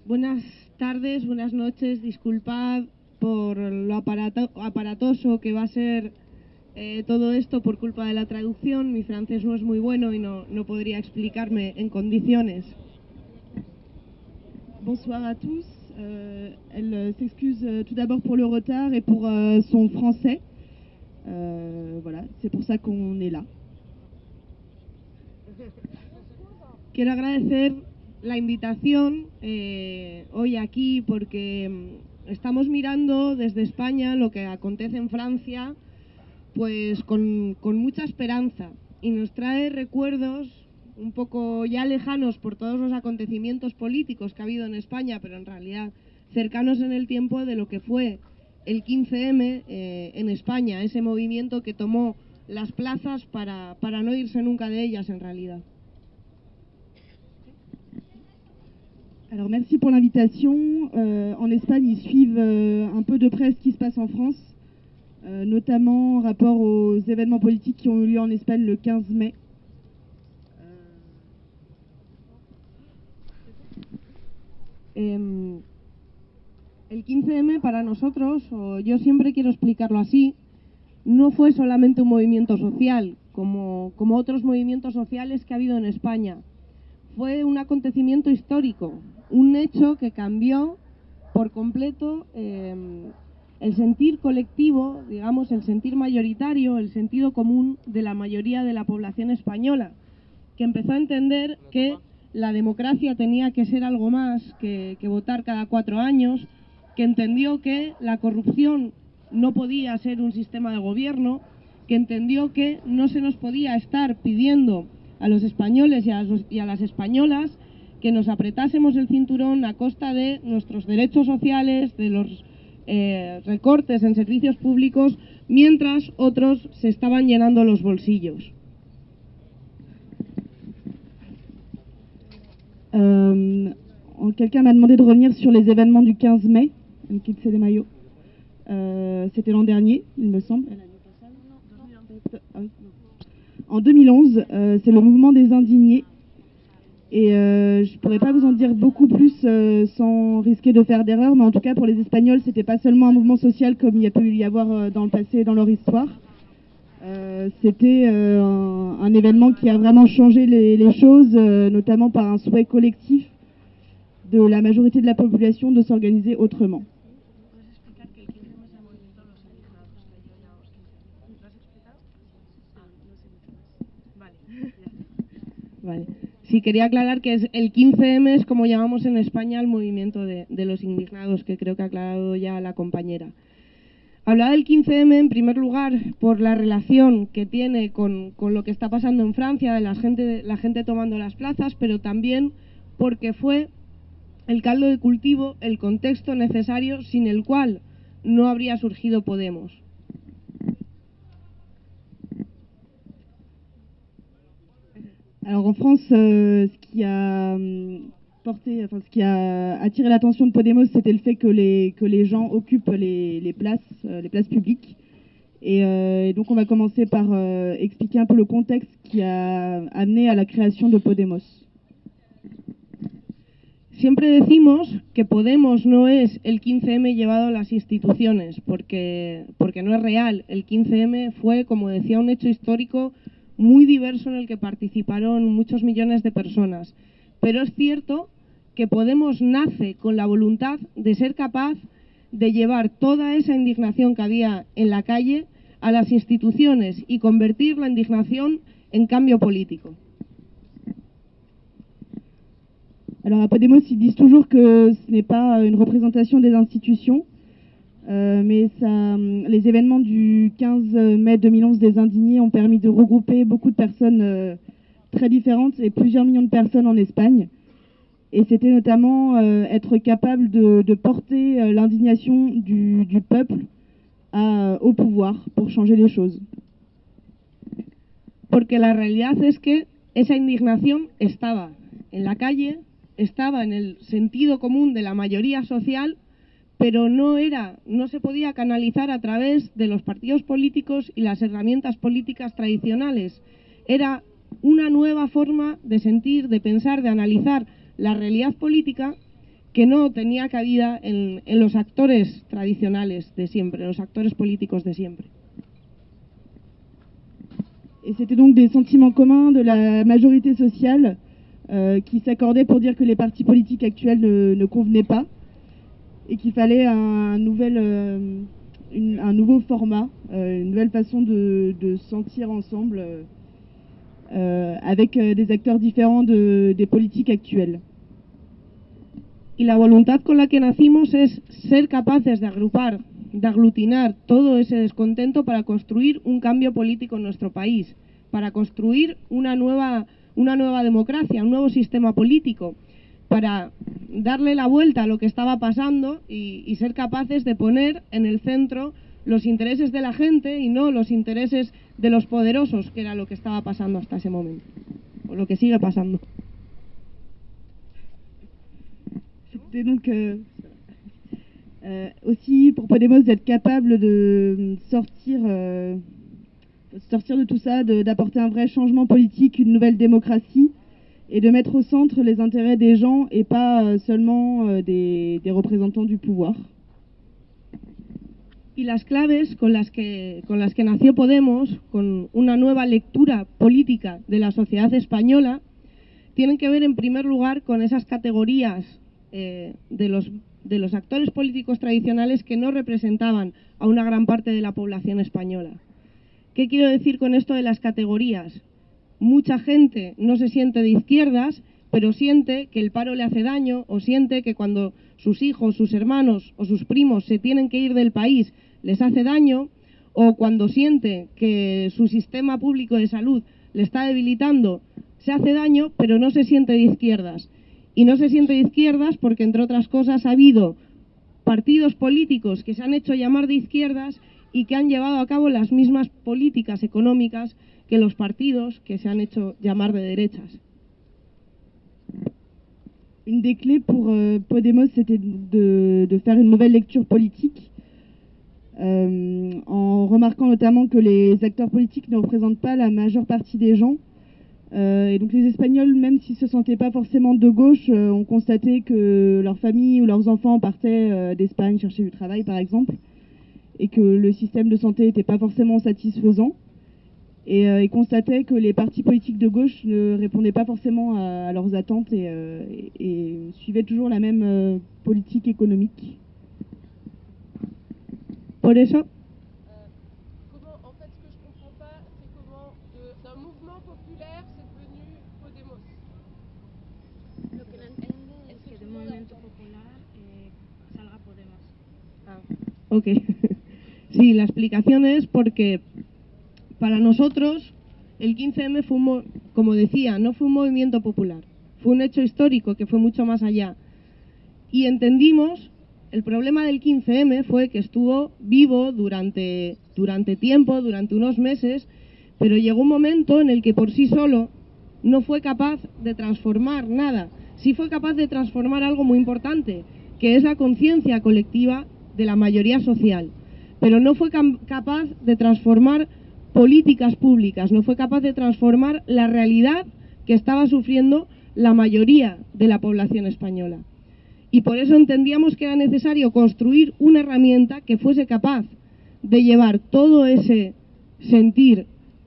Buenas tardes, buenas noches. Disculpad por lo aparatoso que va a ser todo esto por culpa de la traducción. Mi francés no es muy bueno y no podría explicarme en condiciones. Bonsoir à tous. Elle s'excuse tout d'abord pour le retard et pour son français. Voilà, c'est pour ça qu'on est là. Quiero agradecer la invitación hoy aquí porque estamos mirando desde España lo que acontece en Francia pues con mucha esperanza y nos trae recuerdos un poco ya lejanos por todos los acontecimientos políticos que ha habido en España, pero en realidad cercanos en el tiempo de lo que fue el 15M en España, ese movimiento que tomó las plazas para no irse nunca de ellas en realidad. Alors merci pour l'invitation. En Espagne, ils suivent un peu de près ce qui se passe en France, notamment en rapport aux événements politiques qui ont eu lieu en Espagne le 15 mai. El 15M para nosotros, o yo siempre quiero explicarlo así, no fue solamente un movimiento social, como otros movimientos sociales que ha habido en España. Fue un acontecimiento histórico, un hecho que cambió por completo el sentir colectivo, digamos, el sentir mayoritario, el sentido común de la mayoría de la población española, que empezó a entender que la democracia tenía que ser algo más que votar cada 4 años, que entendió que la corrupción no podía ser un sistema de gobierno, que entendió que no se nos podía estar pidiendo a los españoles y a las españolas que nos apretásemos el cinturón a costa de nuestros derechos sociales, de los recortes en servicios públicos, mientras otros se estaban llenando los bolsillos. Quelqu'un m'a demandé de revenir sur les événements du 15 mai, en 15 de mayo. C'était l'an dernier, il me semble. En 2011, c'est le mouvement des indignés. Et je ne pourrais pas vous en dire beaucoup plus sans risquer de faire d'erreur, mais en tout cas pour les Espagnols, c'était pas seulement un mouvement social comme il y a pu y avoir dans le passé et dans leur histoire. C'était un événement qui a vraiment changé les choses, notamment par un souhait collectif de la majorité de la population de s'organiser autrement. Vale. Sí, quería aclarar que el 15M es como llamamos en España al movimiento de los indignados, que creo que ha aclarado ya la compañera. Hablaba del 15M en primer lugar por la relación que tiene con lo que está pasando en Francia, de la gente tomando las plazas, pero también porque fue el caldo de cultivo, el contexto necesario sin el cual no habría surgido Podemos. Alors en France, ce qui a attiré l'attention de Podemos, c'était le fait que les gens occupent les places publiques. Et donc on va commencer par expliquer un peu le contexte qui a amené à la création de Podemos. Siempre decimos que Podemos no es el 15M llevado a las instituciones, porque no es real. El 15M fue, como decía, un hecho histórico muy diverso en el que participaron muchos millones de personas. Pero es cierto que Podemos nace con la voluntad de ser capaz de llevar toda esa indignación que había en la calle a las instituciones y convertir la indignación en cambio político. Alors à Podemos, ils disent toujours que ce n'est pas une représentation des institutions, mais les événements du 15 mai 2011 des Indignés ont permis de regrouper beaucoup de personnes très différentes et plusieurs millions de personnes en Espagne. Et c'était notamment être capable de porter l'indignation du peuple au pouvoir pour changer les choses. Porque la realidad es que esa indignación estaba en la calle, estaba en el sentido común de la mayoría social, pero no se podía canalizar a través de los partidos políticos y las herramientas políticas tradicionales. Era una nueva forma de sentir, de pensar, de analizar la realidad política que no tenía cabida en los actores tradicionales de siempre, en los actores políticos de siempre. Et c'était donc des sentiments communs de la majorité sociale qui s'accordaient pour dire que les partis politiques actuels ne convenaient pas et qu'il fallait un nouveau format, une nouvelle façon de sentir ensemble avec des acteurs différents des politiques actuelles. Y la voluntad con la que nacimos es ser capaces de agrupar, de aglutinar todo ese descontento para construir un cambio político en nuestro país, para construir una nueva democracia, un nuevo sistema político, para darle la vuelta a lo que estaba pasando y ser capaces de poner en el centro los intereses de la gente y no los intereses de los poderosos, que era lo que estaba pasando hasta ese momento, o lo que sigue pasando. C'était donc aussi pour Podemos d'être capable de sortir de tout ça, d'apporter un vrai changement politique, une nouvelle démocratie, et de mettre au centre les intérêts des gens et pas seulement des représentants du pouvoir. Y las claves con las que nació Podemos, con una nueva lectura política de la sociedad española, tienen que ver en primer lugar con esas categorías de los actores políticos tradicionales que no representaban a una gran parte de la población española. ¿Qué quiero decir con esto de las categorías? Mucha gente no se siente de izquierdas, pero siente que el paro le hace daño, o siente que cuando sus hijos, sus hermanos o sus primos se tienen que ir del país les hace daño, o cuando siente que su sistema público de salud le está debilitando, se hace daño, pero no se siente de izquierdas. Y no se siente de izquierdas porque, entre otras cosas, ha habido partidos políticos que se han hecho llamar de izquierdas y que han llevado a cabo las mismas políticas económicas que los partidos que se han hecho llamar de derechas. Une des clés pour Podemos, c'était de faire une nouvelle lecture politique, en remarquant notamment que les acteurs politiques ne représentent pas la majeure partie des gens. Et donc les Espagnols, même s'ils ne se sentaient pas forcément de gauche, ont constaté que leurs familles ou leurs enfants partaient d'Espagne chercher du travail, par exemple, et que le système de santé n'était pas forcément satisfaisant. Et ils constataient que les partis politiques de gauche ne répondaient pas forcément à leurs attentes et suivaient toujours la même politique économique. Por eso, En fait, ce que je comprends pas, c'est comment d'un mouvement populaire c'est devenu Podemos. Lo que no entiende es que de movimiento popular salga Podemos. Ok. Sí, la explicación es porque para nosotros el 15M fue, como decía, no fue un movimiento popular, fue un hecho histórico que fue mucho más allá. Y entendimos, el problema del 15M fue que estuvo vivo durante tiempo, durante unos meses, pero llegó un momento en el que por sí solo no fue capaz de transformar nada. Sí fue capaz de transformar algo muy importante, que es la conciencia colectiva de la mayoría social, pero no fue capaz de transformar políticas públicas, no fue capaz de transformar la realidad que estaba sufriendo la mayoría de la población española. Y por eso entendíamos que era necesario construir una herramienta que fuese capaz de llevar todo ese sentir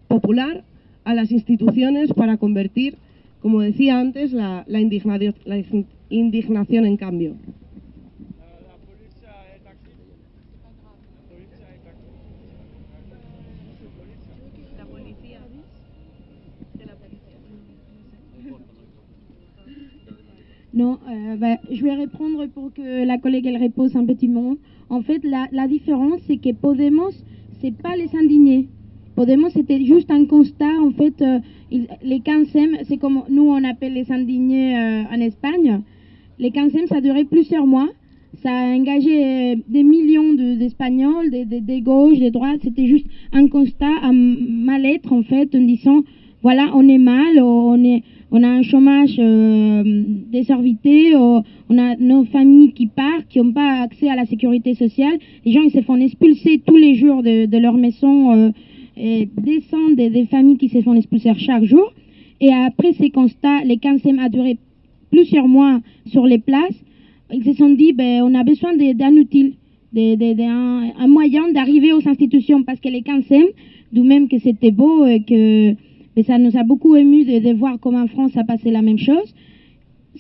popular a las instituciones para convertir, como decía antes, la indignación en cambio. Non, je vais répondre pour que la collègue elle repose un petit moment. En fait, la différence, c'est que Podemos, c'est pas les indignés. Podemos, c'était juste un constat. En fait, les 15e, c'est comme nous on appelle les indignés en Espagne. Les 15e, ça durait plusieurs mois. Ça a engagé des millions d'Espagnols, des gauches, des droites. C'était juste un constat, un mal-être en fait, en disant voilà, on est mal, on a un chômage déservité, on a nos familles qui partent, qui n'ont pas accès à la sécurité sociale. Les gens ils se font expulser tous les jours de leur maison, et descendent des familles qui se font expulser chaque jour. Et après ces constats, les 15e a duré plusieurs mois sur les places. Ils se sont dit, on a besoin d'un outil, un moyen d'arriver aux institutions, parce que les 15e, d'où même que c'était beau et que ça nous a beaucoup ému de voir comment en France a passé la même chose.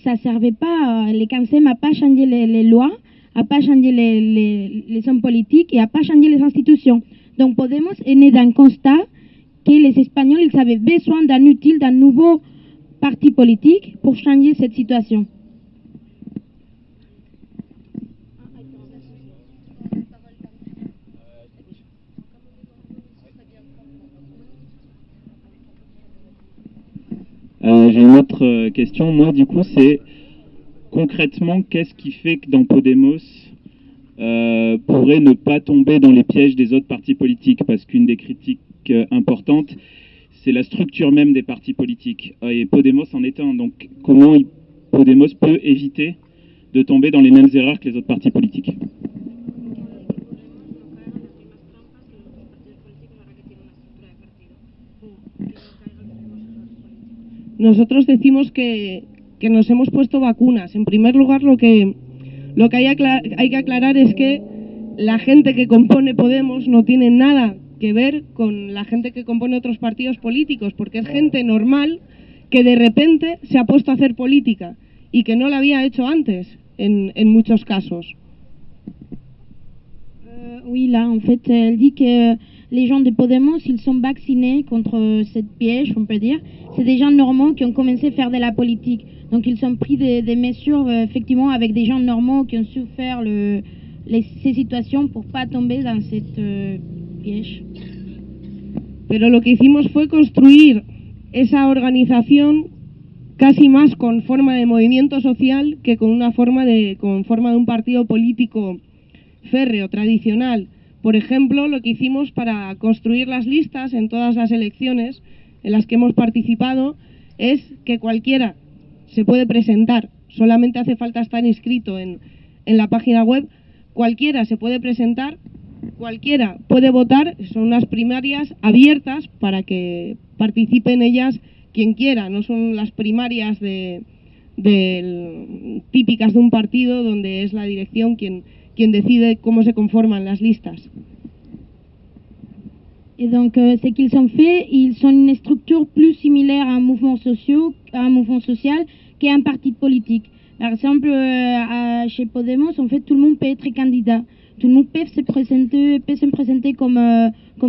Ça servait pas, les 15e n'a pas changé les lois, n'a pas changé les hommes politiques et n'a pas changé les institutions. Donc Podemos est né d'un constat que les Espagnols ils avaient besoin d'un outil, d'un nouveau parti politique pour changer cette situation. J'ai une autre question. Moi, du coup, c'est concrètement, qu'est-ce qui fait que dans Podemos pourrait ne pas tomber dans les pièges des autres partis politiques? Parce qu'une des critiques importantes, c'est la structure même des partis politiques. Et Podemos en est un. Donc, comment Podemos peut éviter de tomber dans les mêmes erreurs que les autres partis politiques? Nosotros decimos que nos hemos puesto vacunas. En primer lugar, lo que hay que aclarar es que la gente que compone Podemos no tiene nada que ver con la gente que compone otros partidos políticos, porque es gente normal que de repente se ha puesto a hacer política y que no la había hecho antes, en muchos casos. Oui, là, en fait, elle dit que les gens de Podemos, ils sont vaccinés contre cette piège, on peut dire. C'est des gens normaux qui ont commencé à faire de la politique. Donc, ils ont pris des mesures, effectivement, avec des gens normaux qui ont su faire ces situations pour pas tomber dans cette piège. Pero lo que hicimos fue construir esa organización casi más con forma de movimiento social que con forma de un partido político férreo, tradicional. Por ejemplo, lo que hicimos para construir las listas en todas las elecciones en las que hemos participado es que cualquiera se puede presentar, solamente hace falta estar inscrito en la página web, cualquiera se puede presentar, cualquiera puede votar, son unas primarias abiertas para que participe en ellas quien quiera, no son las primarias típicas de un partido donde es la dirección quien decide cómo se conforman las listas. Et donc, ce qu'ils ont fait, ils sont une structure plus similaire à un mouvement social qu'à un parti politique. Par exemple, chez Podemos, en fait, tout le monde peut être candidat. Tout le monde peut se présenter comme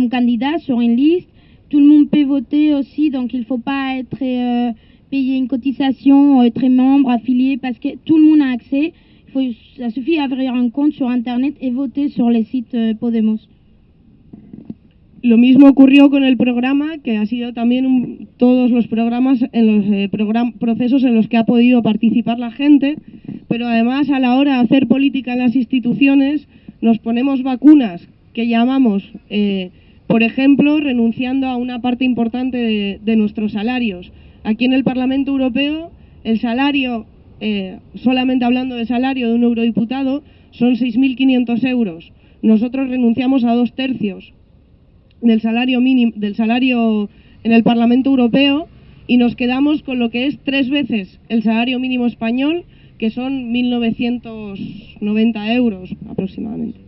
candidat sur une liste. Tout le monde peut voter aussi, donc il ne faut pas être payer une cotisation, être membre, affilié, parce que tout le monde a accès. Ça suffit d'ouvrir un compte sur Internet et voter sur les sites Podemos. Lo mismo ocurrió con el programa, que ha sido también todos los programas, en los procesos en los que ha podido participar la gente, pero además a la hora de hacer política en las instituciones nos ponemos vacunas que llamamos, por ejemplo, renunciando a una parte importante de nuestros salarios. Aquí en el Parlamento Europeo el salario, solamente hablando de salario de un eurodiputado, son 6.500 euros. Nosotros renunciamos a 2/3 del salario mínimo, del salario en el Parlamento Europeo, y nos quedamos con lo que es 3 veces el salario mínimo español, que son 1.990 euros aproximadamente.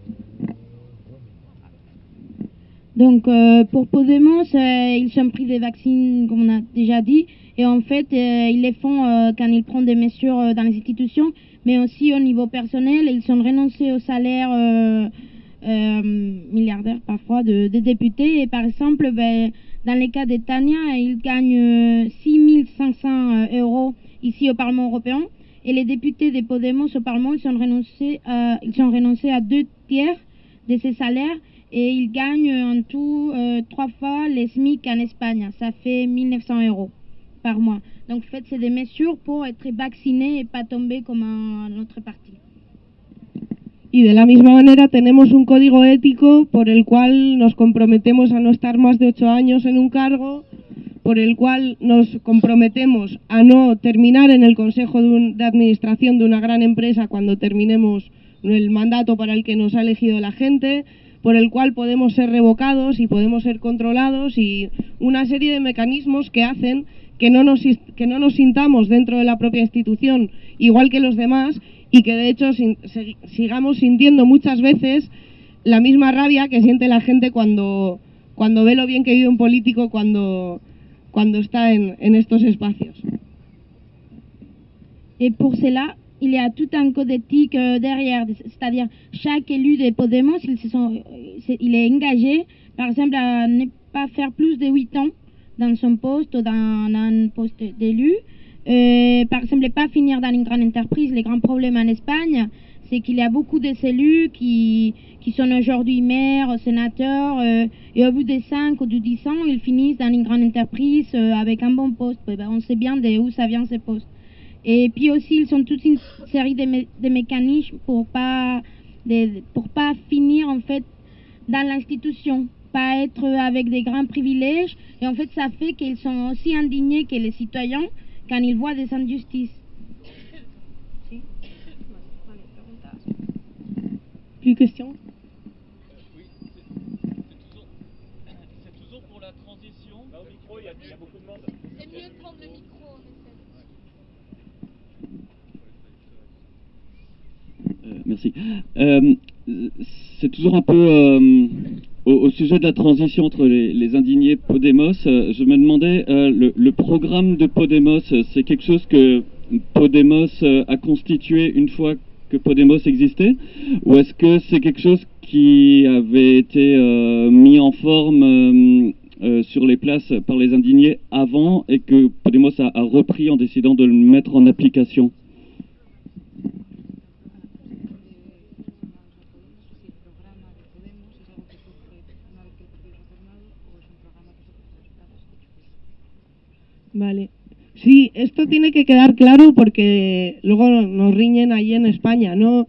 Donc, pour Podemos, ils ont pris des vaccins, comme on a déjà dit, et en fait, ils les font quand ils prennent des mesures dans les institutions, mais aussi au niveau personnel, ils ont renoncé au salaire milliardaire parfois des députés. Et par exemple, dans le cas de Tania, ils gagnent 6 500 euros ici au Parlement européen, et les députés de Podemos au Parlement, ils ont renoncé à 2/3 de ces salaires, et ils gagnent en tout 3 fois les SMIC en Espagne. Ça fait 1 900 euros par mois. Donc en fait, c'est des mesures pour être vacciné et pas tomber comme un autre parti. Y de la misma manera tenemos un código ético por el cual nos comprometemos a no estar más de 8 años en un cargo, por el cual nos comprometemos a no terminar en el consejo de administración de una gran empresa cuando terminemos el mandato para el que nos ha elegido la gente, por el cual podemos ser revocados y podemos ser controlados, y una serie de mecanismos que hacen que no nos sintamos dentro de la propia institución igual que los demás y que de hecho sigamos sintiendo muchas veces la misma rabia que siente la gente cuando ve lo bien que vive un político cuando está en estos espacios. Et pour cela, il y a tout un code éthique derrière, c'est-à-dire chaque élu de Podemos, il est engagé, par exemple, à ne pas faire plus de 8 ans dans son poste ou dans un poste d'élu. Par exemple, ne pas finir dans une grande entreprise. Les grands problèmes en Espagne, c'est qu'il y a beaucoup de élus qui sont aujourd'hui maires, sénateurs, et au bout de 5 ou de 10 ans, ils finissent dans une grande entreprise avec un bon poste. On sait bien d'où ça vient ces postes. Et puis aussi, ils ont toute une série de mécanismes pour pas finir en fait dans l'institution, pas être avec des grands privilèges. Et en fait, ça fait qu'ils sont aussi indignés que les citoyens quand ils voient des injustices. Plus question? C'est toujours pour la transition. Là, au micro, il y a beaucoup de monde. C'est mieux de prendre le micro, en effet. Merci. C'est toujours un peu au sujet de la transition entre les indignés Podemos. Je me demandais, le programme de Podemos, c'est quelque chose que Podemos a constitué une fois que Podemos existait, ou est-ce que c'est quelque chose qui avait été mis en forme sur les places par les indignés avant et que Podemos a repris en décidant de le mettre en application? Vale. Sí, esto tiene que quedar claro porque luego nos riñen allí en España. No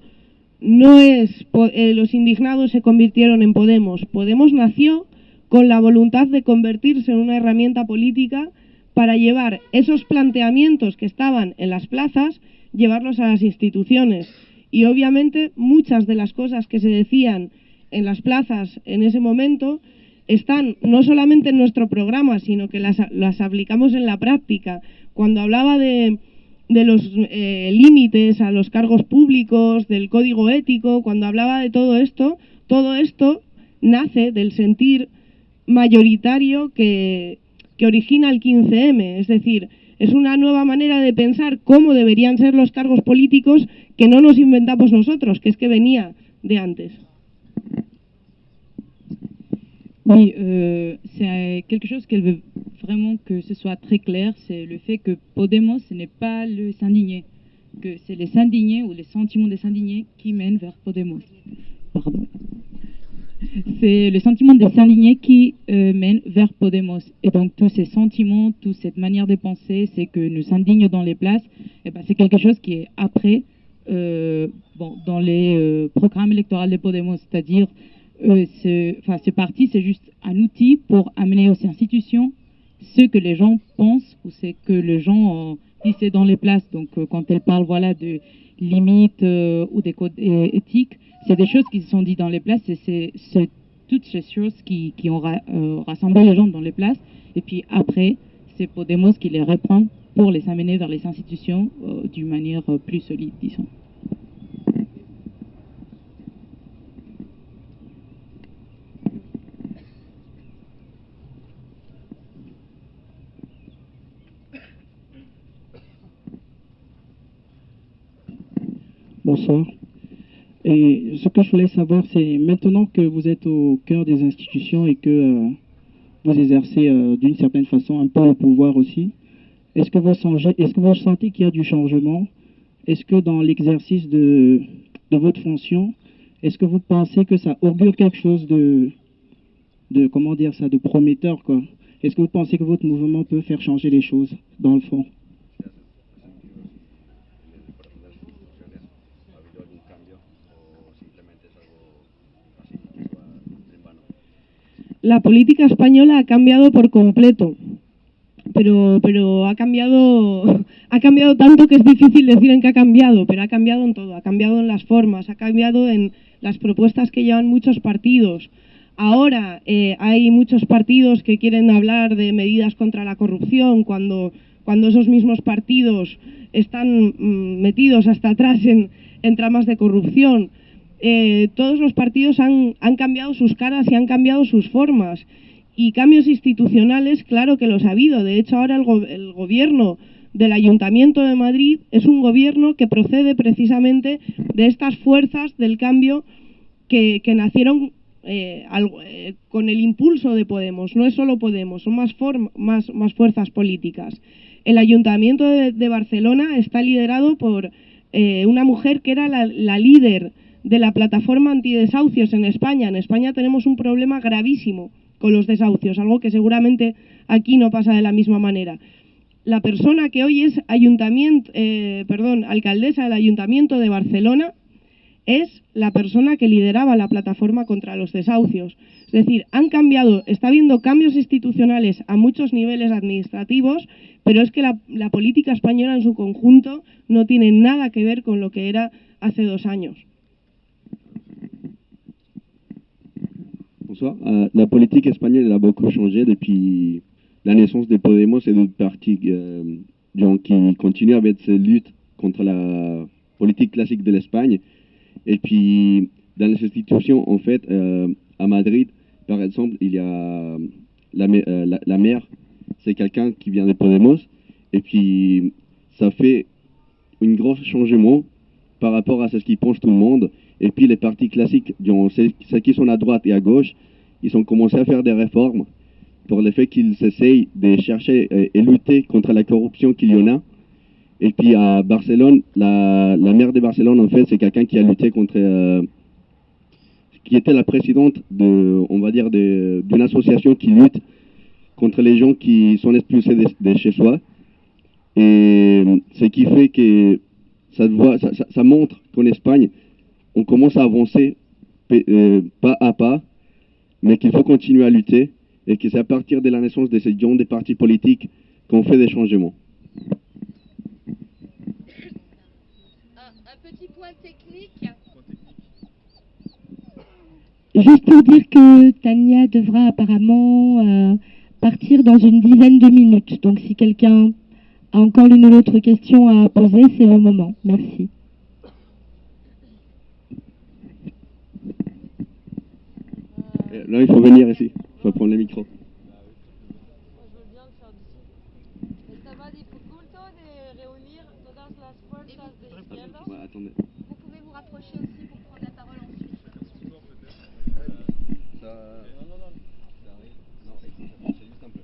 es los indignados se convirtieron en Podemos. Podemos nació con la voluntad de convertirse en una herramienta política para llevar esos planteamientos que estaban en las plazas, llevarlos a las instituciones. Y obviamente muchas de las cosas que se decían en las plazas en ese momento están no solamente en nuestro programa, sino que las aplicamos en la práctica. Cuando hablaba de los límites a los cargos públicos, del código ético, cuando hablaba de todo esto nace del sentir mayoritario que origina el 15M. Es decir, es una nueva manera de pensar cómo deberían ser los cargos políticos que no nos inventamos nosotros, que es que venía de antes. Oui, c'est quelque chose qu'elle veut vraiment que ce soit très clair, c'est le fait que Podemos, ce n'est pas le s'indigner, que c'est les s'indigner ou les sentiments des s'indignés qui mènent vers Podemos. Pardon. C'est le sentiment des s'indigner qui mène vers Podemos. Et donc tous ces sentiments, toute cette manière de penser, c'est que nous s'indignent dans les places, et ben, c'est quelque chose qui est après dans les programmes électoraux de Podemos, c'est-à-dire ce parti, c'est juste un outil pour amener aux institutions ce que les gens pensent ou ce que les gens disent dans les places. Donc, quand elle parle de limites ou des codes éthiques, c'est des choses qui se sont dites dans les places et c'est toutes ces choses qui ont rassemblé les gens dans les places. Et puis après, c'est Podemos qui les reprend pour les amener vers les institutions d'une manière plus solide, disons. Bonsoir. Et ce que je voulais savoir, c'est maintenant que vous êtes au cœur des institutions et que vous exercez d'une certaine façon un peu le pouvoir aussi, est-ce que vous sentez qu'il y a du changement? Est-ce que dans l'exercice de votre fonction, est-ce que vous pensez que ça augure quelque chose de comment dire ça, de prometteur, quoi? Est-ce que vous pensez que votre mouvement peut faire changer les choses dans le fond? La política española ha cambiado por completo, pero ha cambiado tanto que es difícil decir en qué ha cambiado, pero ha cambiado en todo, ha cambiado en las formas, ha cambiado en las propuestas que llevan muchos partidos, Ahora hay muchos partidos que quieren hablar de medidas contra la corrupción cuando esos mismos partidos están metidos hasta atrás en tramas de corrupción. Todos los partidos han cambiado sus caras y han cambiado sus formas. Y cambios institucionales, claro que los ha habido. De hecho, ahora el gobierno del Ayuntamiento de Madrid es un gobierno que procede precisamente de estas fuerzas del cambio que nacieron con el impulso de Podemos. No es solo Podemos, son más fuerzas políticas. El Ayuntamiento de Barcelona está liderado por una mujer que era la líder de la plataforma antidesahucios en España. En España tenemos un problema gravísimo con los desahucios, algo que seguramente aquí no pasa de la misma manera. La persona que hoy es alcaldesa del Ayuntamiento de Barcelona es la persona que lideraba la plataforma contra los desahucios. Es decir, está habiendo cambios institucionales a muchos niveles administrativos, pero es que la política española en su conjunto no tiene nada que ver con lo que era hace 2 años. Bonsoir. La politique espagnole a beaucoup changé depuis la naissance de Podemos et d'autres partis qui continuent avec cette lutte contre la politique classique de l'Espagne. Et puis, dans les institutions, en fait, à Madrid, par exemple, il y a la maire, c'est quelqu'un qui vient de Podemos. Et puis, ça fait un gros changement par rapport à ce qui pense tout le monde. Et puis, les partis classiques, ceux qui sont à droite et à gauche, ils ont commencé à faire des réformes pour le fait qu'ils essayent de chercher et lutter contre la corruption qu'il y en a. Et puis à Barcelone, la maire de Barcelone, en fait, c'est quelqu'un qui a lutté contre, qui était la présidente d'une association qui lutte contre les gens qui sont expulsés de chez soi. Et ce qui fait que ça montre qu'en Espagne, on commence à avancer pas à pas, mais qu'il faut continuer à lutter, et que c'est à partir de la naissance de ces gens des partis politiques qu'on fait des changements. Un petit point technique. Juste pour dire que Tania devra apparemment partir dans une dizaine de minutes. Donc si quelqu'un a encore l'une ou l'autre question à poser, c'est le moment. Merci. Là, il faut venir ici. Il faut prendre le micro. Ouais, attendez. Vous pouvez vous rapprocher aussi pour prendre la parole ensuite. Non, c'est juste un peu.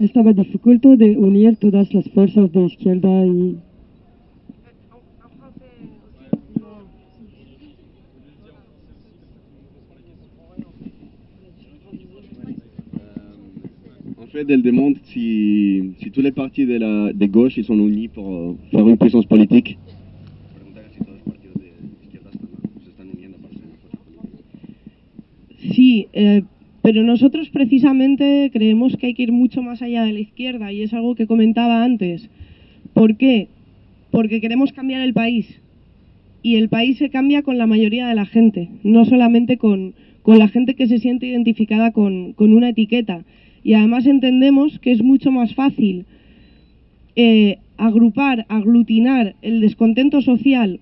Estaba dificulto de unir todas las fuerzas de izquierda y... En fait, elle demande si tous les partis de gauche ils sont unis pour faire une puissance politique. Sí, pero nosotros precisamente creemos que hay que ir mucho más allá de la izquierda, y es algo que comentaba antes. ¿Por qué? Porque queremos cambiar el país, y el país se cambia con la mayoría de la gente, no solamente con la gente que se siente identificada con una etiqueta. Y además entendemos que es mucho más fácil aglutinar el descontento social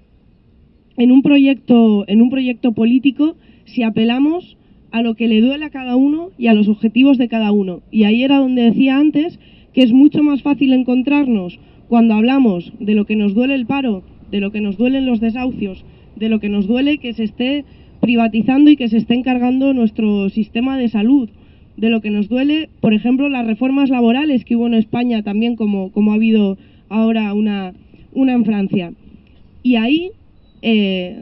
en un proyecto político si apelamos a lo que le duele a cada uno y a los objetivos de cada uno. Y ahí era donde decía antes que es mucho más fácil encontrarnos cuando hablamos de lo que nos duele el paro, de lo que nos duelen los desahucios, de lo que nos duele que se esté privatizando y que se esté encargando nuestro sistema de salud, de lo que nos duele, por ejemplo, las reformas laborales que hubo en España también, como ha habido ahora una en Francia. Y ahí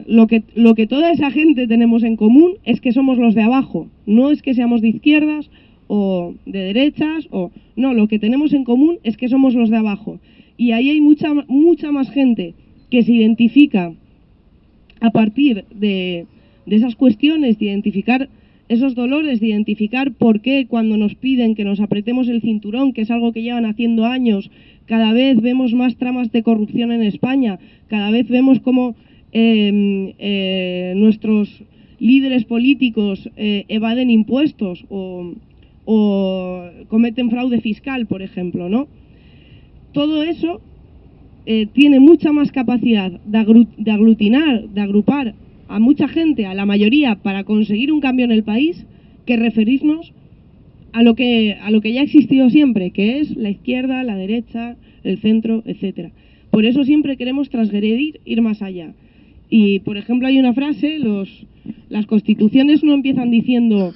lo que toda esa gente tenemos en común es que somos los de abajo, no es que seamos de izquierdas o de derechas, no, lo que tenemos en común es que somos los de abajo. Y ahí hay mucha más gente que se identifica a partir de esas cuestiones, de identificar esos dolores, de identificar por qué cuando nos piden que nos apretemos el cinturón, que es algo que llevan haciendo años, cada vez vemos más tramas de corrupción en España, cada vez vemos cómo nuestros líderes políticos evaden impuestos o cometen fraude fiscal, por ejemplo, ¿no? Todo eso tiene mucha más capacidad de aglutinar, de agrupar a mucha gente, a la mayoría, para conseguir un cambio en el país, que referirnos a lo que ya ha existido siempre, que es la izquierda, la derecha, el centro, etcétera. Por eso siempre queremos transgredir, ir más allá. Y, por ejemplo, hay una frase, las constituciones no empiezan diciendo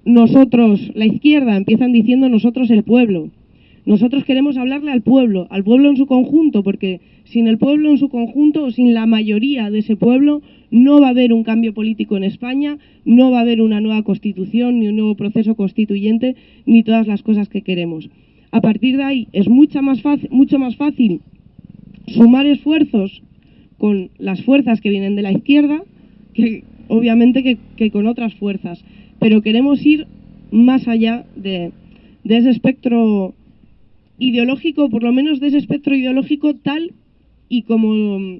nosotros, la izquierda, empiezan diciendo nosotros, el pueblo. Nosotros queremos hablarle al pueblo en su conjunto, porque sin el pueblo en su conjunto o sin la mayoría de ese pueblo no va a haber un cambio político en España, no va a haber una nueva constitución, ni un nuevo proceso constituyente, ni todas las cosas que queremos. A partir de ahí es mucho más fácil sumar esfuerzos con las fuerzas que vienen de la izquierda, que obviamente que con otras fuerzas. Pero queremos ir más allá de ese espectro ideológico, por lo menos de ese espectro ideológico tal y como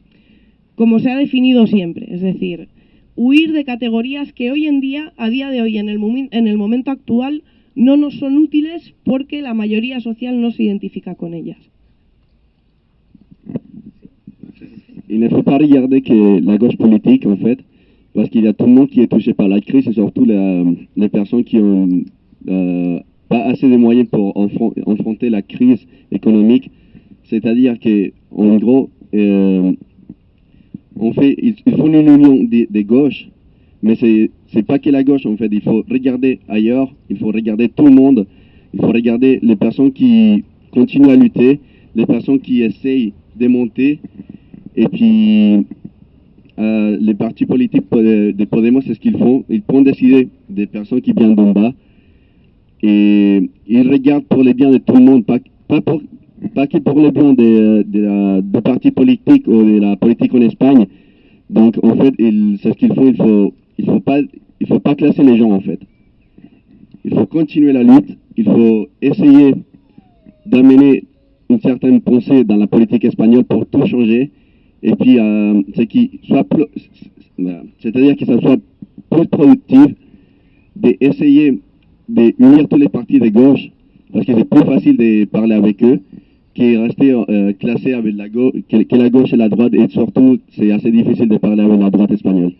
se ha definido siempre. Es decir, huir de categorías que hoy en día, a día de hoy, en el momento actual, no nos son útiles porque la mayoría social no se identifica con ellas. Il ne faut pas regarder que la gauche politique, en fait, parce qu'il y a tout le monde qui est touché par la crise et surtout les personnes qui ont pas assez de moyens pour affronter la crise économique. C'est-à-dire qu'en gros, ils font une union des gauches, mais c'est pas que la gauche, en fait. Il faut regarder ailleurs, il faut regarder tout le monde, il faut regarder les personnes qui continuent à lutter, les personnes qui essayent de monter, et puis les partis politiques de Podemos, c'est ce qu'ils font. Ils prennent décider des personnes qui viennent d'en bas, et ils regardent pour le bien de tout le monde, pas que pour le bien des partis politiques ou de la politique en Espagne. Donc en fait, c'est ce qu'il faut. Il faut pas classer les gens, en fait. Il faut continuer la lutte. Il faut essayer d'amener une certaine pensée dans la politique espagnole pour tout changer. Et puis, c'est-à-dire que ça soit plus productif d'essayer d'unir tous les partis de gauche, parce que c'est plus facile de parler avec eux que rester classé avec la gauche, que la gauche et la droite, et surtout, c'est assez difficile de parler avec la droite espagnole.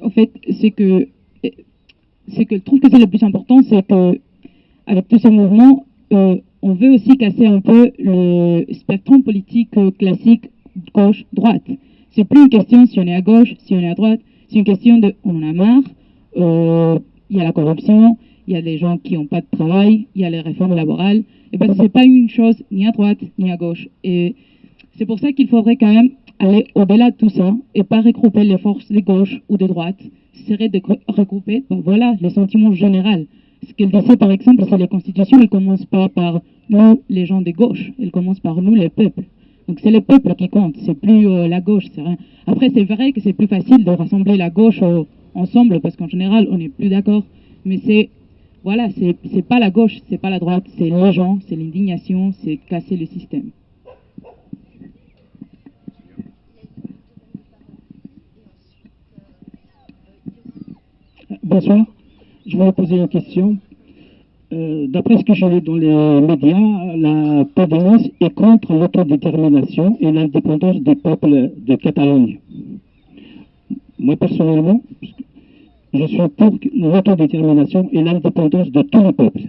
En fait, c'est que je trouve que c'est le plus important, c'est que avec tous ces mouvements, on veut aussi casser un peu le spectre politique classique gauche-droite. C'est plus une question si on est à gauche, si on est à droite, c'est une question de on en a marre, il y a la corruption, il y a des gens qui n'ont pas de travail, il y a les réformes laborales, et ben c'est pas une chose ni à droite ni à gauche. Et c'est pour ça qu'il faudrait quand même aller au-delà de tout ça et pas regrouper les forces de gauche ou de droite. Ce serait de regrouper, voilà, les sentiments généraux. Ce qu'elle disait par exemple, c'est que les constitutions, elles ne commencent pas par nous, les gens de gauche, elles commencent par nous, les peuples. Donc c'est le peuple qui compte, c'est plus la gauche, c'est rien. Après c'est vrai que c'est plus facile de rassembler la gauche ensemble parce qu'en général on n'est plus d'accord, mais c'est pas la gauche, c'est pas la droite, c'est les gens, c'est l'indignation, c'est casser le système. Bonsoir, je vais vous poser une question. D'après ce que j'ai lu dans les médias, la Podemos est contre l'autodétermination et l'indépendance du peuple de Catalogne. Moi, personnellement, je suis pour l'autodétermination et l'indépendance de tout le peuple.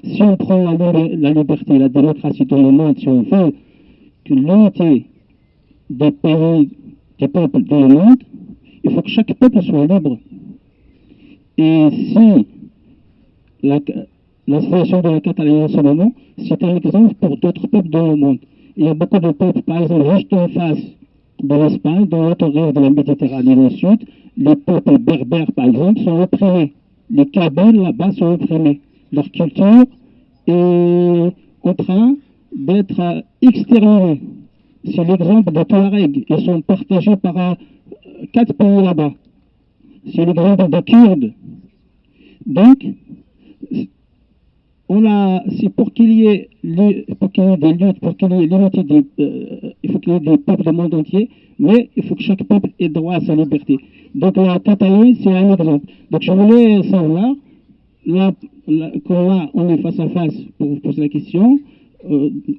Si on prend la liberté et la démocratie dans le monde, si on veut que l'unité des pays, des peuples dans le monde, il faut que chaque peuple soit libre. Et si la situation de la Catalogne en ce moment, c'est un exemple pour d'autres peuples dans le monde. Il y a beaucoup de peuples, par exemple, juste en face de l'Espagne, dans l'autre rive de la Méditerranée au sud, les peuples berbères, par exemple, sont opprimés. Les Kabyles, là-bas, sont opprimés. Leur culture est en train d'être exterminée. c'est l'exemple des Touaregs. Ils sont partagés par 4 pays là-bas. C'est l'exemple des Kurdes. Donc, c'est pour qu'il y ait des luttes, pour qu'il y ait l'unité il faut qu'il y ait des peuples du monde entier, mais il faut que chaque peuple ait droit à sa liberté. Donc la Catalogne, c'est un exemple. Donc je voulais savoir, quand là, on est face à face pour vous poser la question.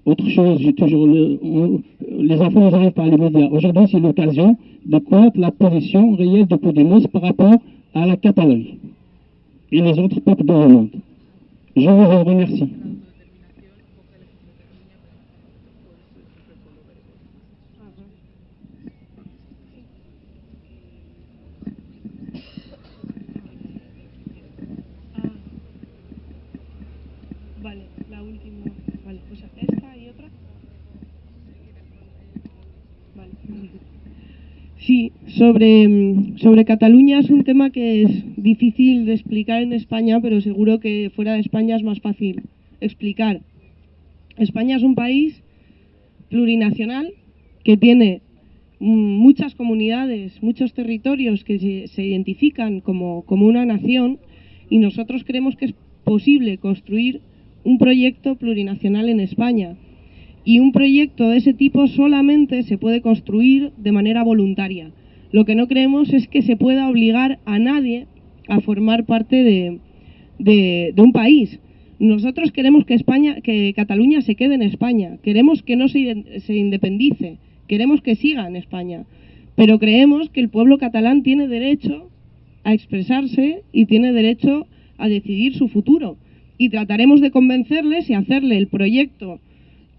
Autre chose, j'ai toujours les infos nous arrivent par les médias. Aujourd'hui, c'est l'occasion de connaître la position réelle de Podemos par rapport à la Catalogne et les autres peuples dans le monde. Je vous remercie. Vale, la última. Vale, pues esta y otra. Vale. Sí, sobre Cataluña es un tema que es difícil de explicar en España, pero seguro que fuera de España es más fácil explicar. España es un país plurinacional que tiene muchas comunidades, muchos territorios que se identifican como una nación, y nosotros creemos que es posible construir un proyecto plurinacional en España. Y un proyecto de ese tipo solamente se puede construir de manera voluntaria. Lo que no creemos es que se pueda obligar a nadie a formar parte de un país. Nosotros queremos que Cataluña se quede en España, queremos que no se independice, queremos que siga en España, pero creemos que el pueblo catalán tiene derecho a expresarse y tiene derecho a decidir su futuro. Y trataremos de convencerles y hacerle el proyecto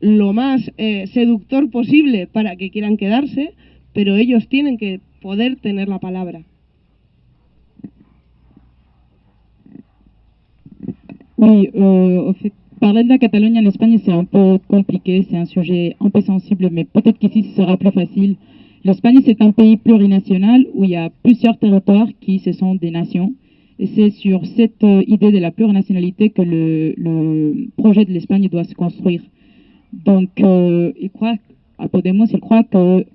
lo más seductor posible para que quieran quedarse, pero ellos tienen que poder tener la palabra. Oui, au fait, parler de la Catalogne en Espagne, c'est un peu compliqué, c'est un sujet un peu sensible, mais peut-être qu'ici, ce sera plus facile. L'Espagne, c'est un pays plurinational où il y a plusieurs territoires qui se sont des nations. Et c'est sur cette idée de la plurinationalité que le projet de l'Espagne doit se construire. Donc, il croit, à Podemos, il croit que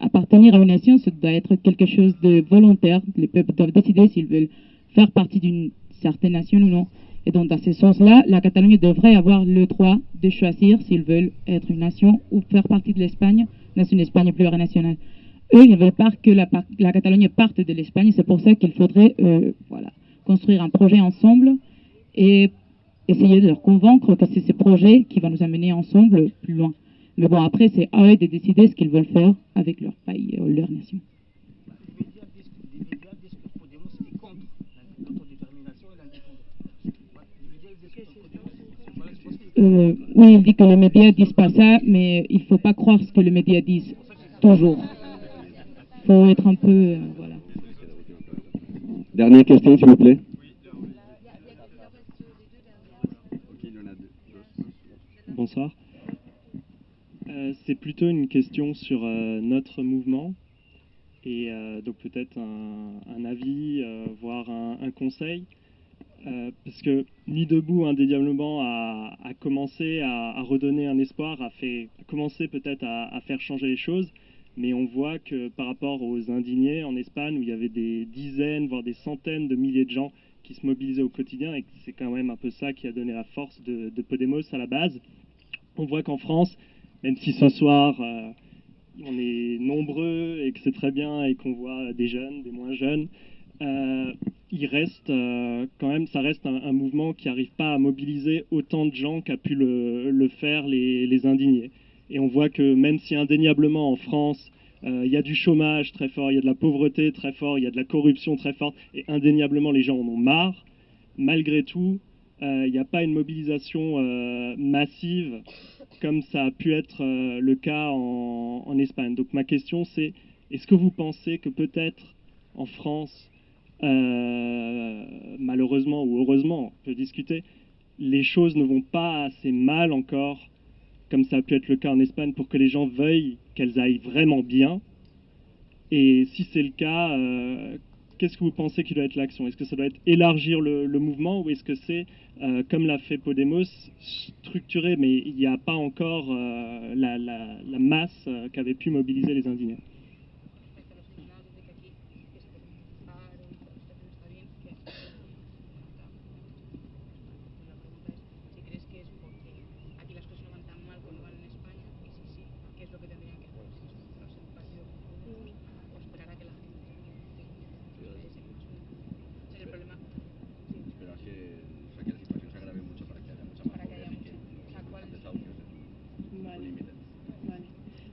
appartenir à une nation, ça doit être quelque chose de volontaire. Les peuples doivent décider s'ils veulent faire partie d'une certaine nation ou non. Et donc, dans ce sens-là, la Catalogne devrait avoir le droit de choisir s'ils veulent être une nation ou faire partie de l'Espagne, une Espagne plurinationale. Eux, ils ne veulent pas que la Catalogne parte de l'Espagne. C'est pour ça qu'il faudrait construire un projet ensemble et essayer de leur convaincre que c'est ce projet qui va nous amener ensemble plus loin. Mais bon, après, c'est à eux de décider ce qu'ils veulent faire avec leur pays, leur nation. Oui, il dit que les médias disent pas ça, mais il ne faut pas croire ce que les médias disent, toujours. Il faut être un peu... voilà. Dernière question, s'il vous plaît. Bonsoir. C'est plutôt une question sur notre mouvement et donc peut-être un avis, voire un conseil. Parce que Nuit debout, indéniablement, a commencé à redonner un espoir, a commencé peut-être à faire changer les choses, mais on voit que par rapport aux indignés en Espagne, où il y avait des dizaines, voire des centaines de milliers de gens qui se mobilisaient au quotidien, et c'est quand même un peu ça qui a donné la force de Podemos à la base, on voit qu'en France, même si ce soir on est nombreux et que c'est très bien et qu'on voit des jeunes, des moins jeunes, il reste quand même, ça reste un mouvement qui n'arrive pas à mobiliser autant de gens qu'a pu le faire les indignés. Et on voit que même si indéniablement en France, il y a du chômage très fort, il y a de la pauvreté très fort, il y a de la corruption très forte, et indéniablement les gens en ont marre, malgré tout, il n'y a pas une mobilisation massive comme ça a pu être le cas en Espagne. Donc ma question c'est, est-ce que vous pensez que peut-être en France, malheureusement ou heureusement, on peut discuter, les choses ne vont pas assez mal encore, comme ça a pu être le cas en Espagne, pour que les gens veuillent qu'elles aillent vraiment bien? Et si c'est le cas, qu'est-ce que vous pensez qui doit être l'action? Est-ce que ça doit être élargir le mouvement ou est-ce que c'est, comme l'a fait Podemos, structuré, mais il n'y a pas encore la masse qu'avaient pu mobiliser les indignés?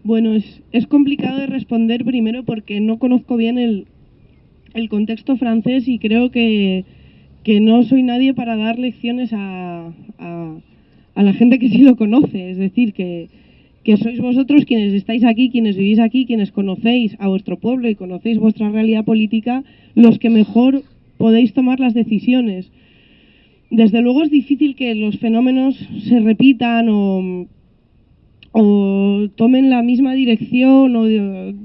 Bueno, es complicado de responder primero porque no conozco bien el contexto francés y creo que no soy nadie para dar lecciones a la gente que sí lo conoce. Es decir, que sois vosotros quienes estáis aquí, quienes vivís aquí, quienes conocéis a vuestro pueblo y conocéis vuestra realidad política, los que mejor podéis tomar las decisiones. Desde luego es difícil que los fenómenos se repitan o tomen la misma dirección o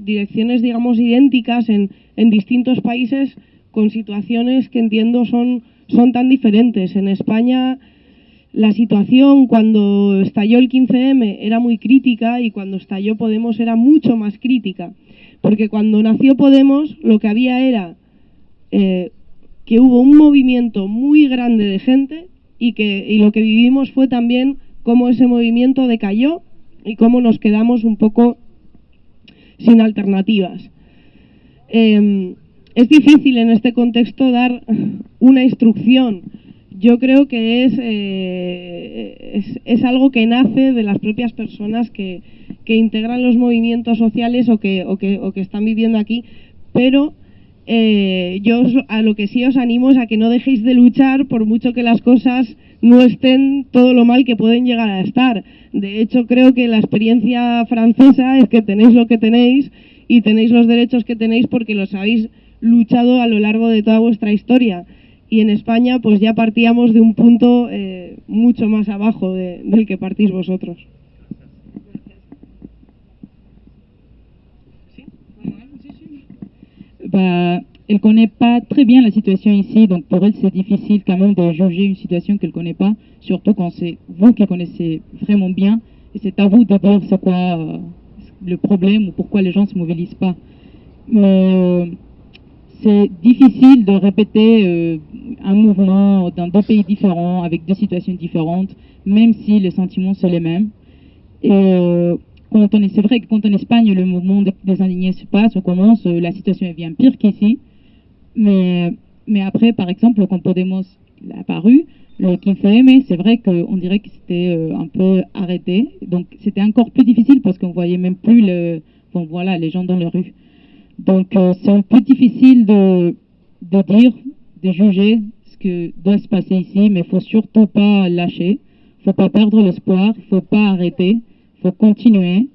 direcciones, digamos, idénticas en distintos países con situaciones que entiendo son tan diferentes. En España la situación cuando estalló el 15M era muy crítica y cuando estalló Podemos era mucho más crítica, porque cuando nació Podemos lo que había era que hubo un movimiento muy grande de gente y lo que vivimos fue también cómo ese movimiento decayó y cómo nos quedamos un poco sin alternativas. Es difícil en este contexto dar una instrucción. Yo creo que es algo que nace de las propias personas que integran los movimientos sociales o que están viviendo aquí, pero yo a lo que sí os animo es a que no dejéis de luchar por mucho que las cosas no estén todo lo mal que pueden llegar a estar. De hecho, creo que la experiencia francesa es que tenéis lo que tenéis y tenéis los derechos que tenéis porque los habéis luchado a lo largo de toda vuestra historia. Y en España pues ya partíamos de un punto mucho más abajo del que partís vosotros. Bah, elle ne connaît pas très bien la situation ici, donc pour elle c'est difficile quand même de juger une situation qu'elle ne connaît pas, surtout quand c'est vous qui connaissez vraiment bien, et c'est à vous de dire c'est quoi le problème ou pourquoi les gens ne se mobilisent pas. Mais c'est difficile de répéter un mouvement dans deux pays différents, avec deux situations différentes, même si les sentiments sont les mêmes. Et c'est vrai que quand en Espagne le mouvement des indignés se passe, on commence, la situation est bien pire qu'ici. Mais après, par exemple, quand Podemos est apparu, le 15M, c'est vrai qu'on dirait que c'était un peu arrêté. Donc c'était encore plus difficile parce qu'on voyait même plus les gens dans les rues. Donc c'est un peu difficile de dire, de juger ce que doit se passer ici, mais il faut surtout pas lâcher, il faut pas perdre l'espoir, il faut pas arrêter, il faut continuer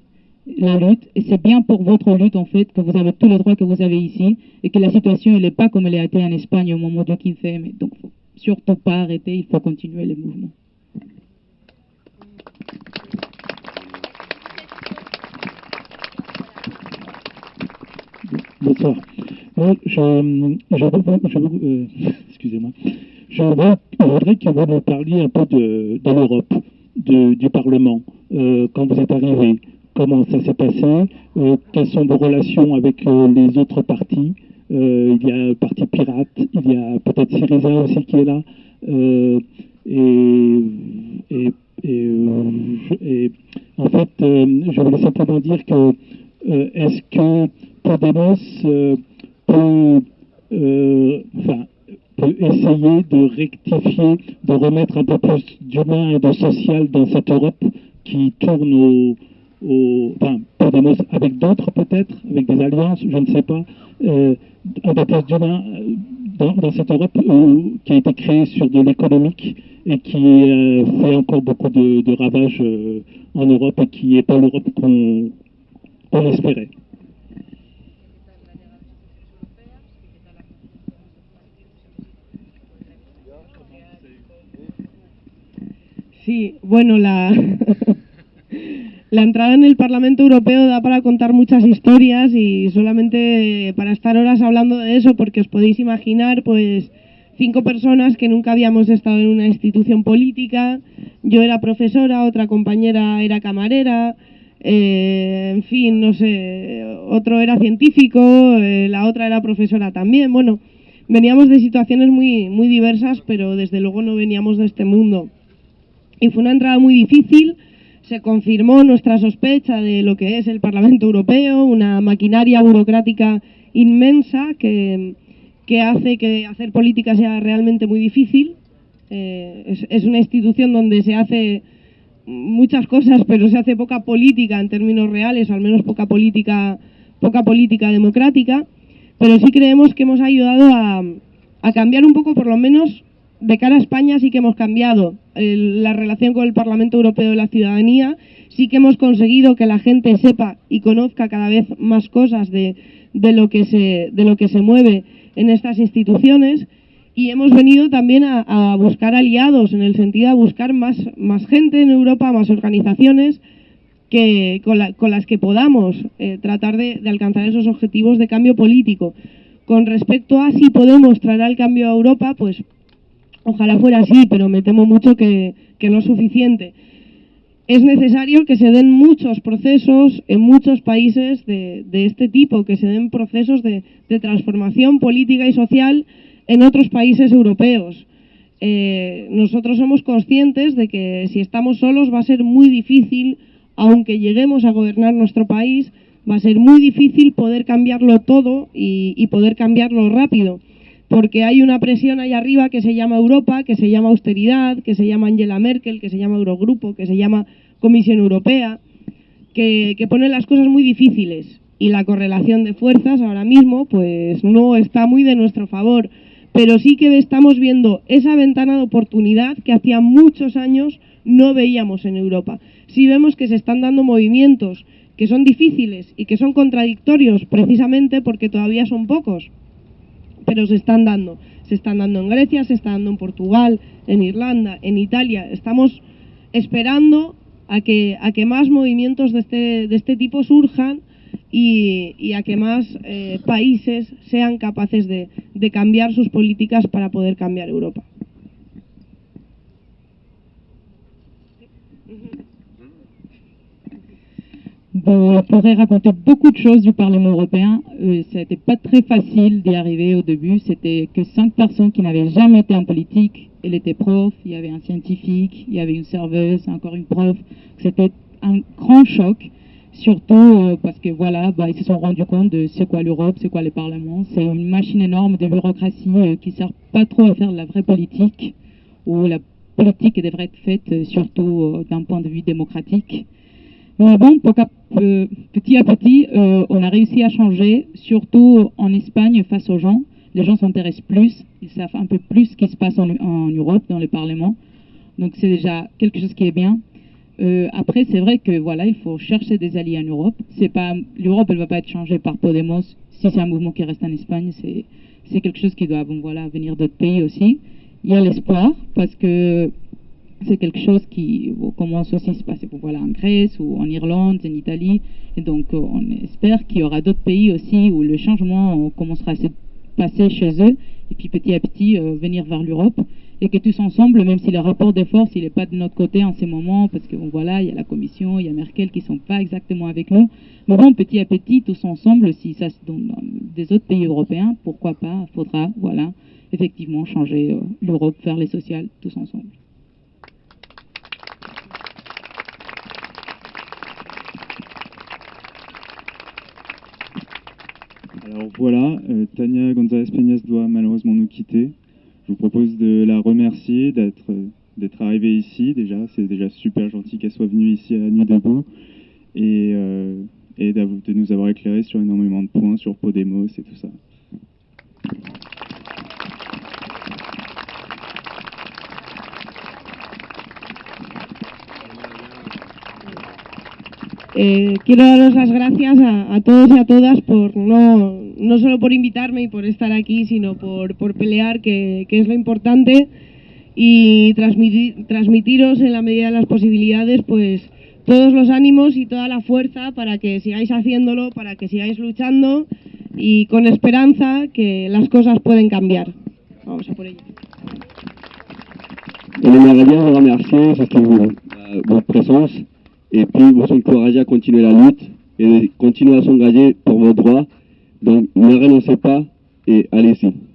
la lutte. Et c'est bien pour votre lutte en fait que vous avez tous les droits que vous avez ici et que la situation elle n'est pas comme elle a été en Espagne au moment du 15M. Donc il faut surtout pas arrêter, il faut continuer le mouvement. Bonsoir. Moi, excusez-moi. Je voudrais que vous nous parliez un peu de l'Europe, du Parlement. Quand vous êtes arrivé, comment ça s'est passé? Quelles sont vos relations avec les autres partis? Il y a le Parti Pirate, il y a peut-être Syriza aussi qui est là. En fait, je voulais simplement dire que est-ce que Podemos peut essayer de rectifier, de remettre un peu plus d'humain et de social dans cette Europe qui tourne enfin, Podemos avec d'autres peut-être, avec des alliances, je ne sais pas, un peu plus d'humain dans cette Europe qui a été créée sur de l'économique et qui fait encore beaucoup de ravages en Europe et qui n'est pas l'Europe qu'on espérait. Sí, bueno, La entrada en el Parlamento Europeo da para contar muchas historias y solamente para estar horas hablando de eso, porque os podéis imaginar, pues, 5 personas que nunca habíamos estado en una institución política. Yo era profesora, otra compañera era camarera, en fin, no sé, otro era científico, la otra era profesora también. Bueno, veníamos de situaciones muy, muy diversas, pero desde luego no veníamos de este mundo. Y fue una entrada muy difícil. Se confirmó nuestra sospecha de lo que es el Parlamento Europeo, una maquinaria burocrática inmensa que hace que hacer política sea realmente muy difícil. Es una institución donde se hace muchas cosas, pero se hace poca política en términos reales, o al menos poca política democrática. Pero sí creemos que hemos ayudado a cambiar un poco, por lo menos de cara a España sí que hemos cambiado la relación con el Parlamento Europeo de la ciudadanía, sí que hemos conseguido que la gente sepa y conozca cada vez más cosas de lo que se mueve en estas instituciones, y hemos venido también a buscar aliados, en el sentido de buscar más gente en Europa, más organizaciones con las que podamos tratar de alcanzar esos objetivos de cambio político. Con respecto a si podemos traer el cambio a Europa, pues ojalá fuera así, pero me temo mucho que no es suficiente. Es necesario que se den muchos procesos en muchos países de este tipo, que se den procesos de transformación política y social en otros países europeos. Nosotros somos conscientes de que si estamos solos va a ser muy difícil, aunque lleguemos a gobernar nuestro país, va a ser muy difícil poder cambiarlo todo y poder cambiarlo rápido. Porque hay una presión ahí arriba que se llama Europa, que se llama austeridad, que se llama Angela Merkel, que se llama Eurogrupo, que se llama Comisión Europea, que pone las cosas muy difíciles. Y la correlación de fuerzas ahora mismo pues no está muy de nuestro favor. Pero sí que estamos viendo esa ventana de oportunidad que hacía muchos años no veíamos en Europa. Sí vemos que se están dando movimientos que son difíciles y que son contradictorios precisamente porque todavía son pocos, pero se están dando en Grecia, se están dando en Portugal, en Irlanda, en Italia. Estamos esperando a que más movimientos de este tipo surjan y a que más países sean capaces de cambiar sus políticas para poder cambiar Europa. Bon, on pourrait raconter beaucoup de choses du Parlement européen. Ça n'était pas très facile d'y arriver au début. C'était que 5 personnes qui n'avaient jamais été en politique. Elle était prof, il y avait un scientifique, il y avait une serveuse, encore une prof. C'était un grand choc, surtout parce que voilà, ils se sont rendus compte de c'est quoi l'Europe, c'est quoi le Parlement. C'est une machine énorme de bureaucratie qui ne sert pas trop à faire de la vraie politique, où la politique devrait être faite surtout d'un point de vue démocratique. Mais bon, petit à petit, on a réussi à changer, surtout en Espagne, face aux gens. Les gens s'intéressent plus, ils savent un peu plus ce qui se passe en Europe, dans le Parlement. Donc c'est déjà quelque chose qui est bien. Après, c'est vrai que voilà, il faut chercher des alliés en Europe. L'Europe, elle va pas être changée par Podemos. Si c'est un mouvement qui reste en Espagne, c'est quelque chose qui doit venir d'autres pays aussi. Il y a l'espoir, parce que c'est quelque chose qui commence aussi à se passer en Grèce ou en Irlande, en Italie. Et donc, on espère qu'il y aura d'autres pays aussi où le changement commencera à se passer chez eux. Et puis, petit à petit, venir vers l'Europe. Et que tous ensemble, même si le rapport de force, il n'est pas de notre côté en ce moment, parce que voilà, il y a la Commission, il y a Merkel qui ne sont pas exactement avec nous. Mais bon, petit à petit, tous ensemble, si ça se donne dans des autres pays européens, pourquoi pas, faudra, voilà, effectivement, changer l'Europe vers les sociales, tous ensemble. Alors voilà, Tania González Peñas doit malheureusement nous quitter. Je vous propose de la remercier d'être arrivée ici déjà. C'est déjà super gentil qu'elle soit venue ici à Nuit debout et de nous avoir éclairé sur énormément de points sur Podemos et tout ça. Quiero daros las gracias a todos y a todas por no solo por invitarme y por estar aquí, sino por pelear, que es lo importante, y transmitiros en la medida de las posibilidades pues todos los ánimos y toda la fuerza para que sigáis haciéndolo, para que sigáis luchando y con esperanza que las cosas pueden cambiar. Vamos a por ello. On aimerait bien vous remercier pour votre présence et puis vous encourager à continuer la lutte et continuer à s'engager pour vos droits. Donc ne renoncez pas et allez-y.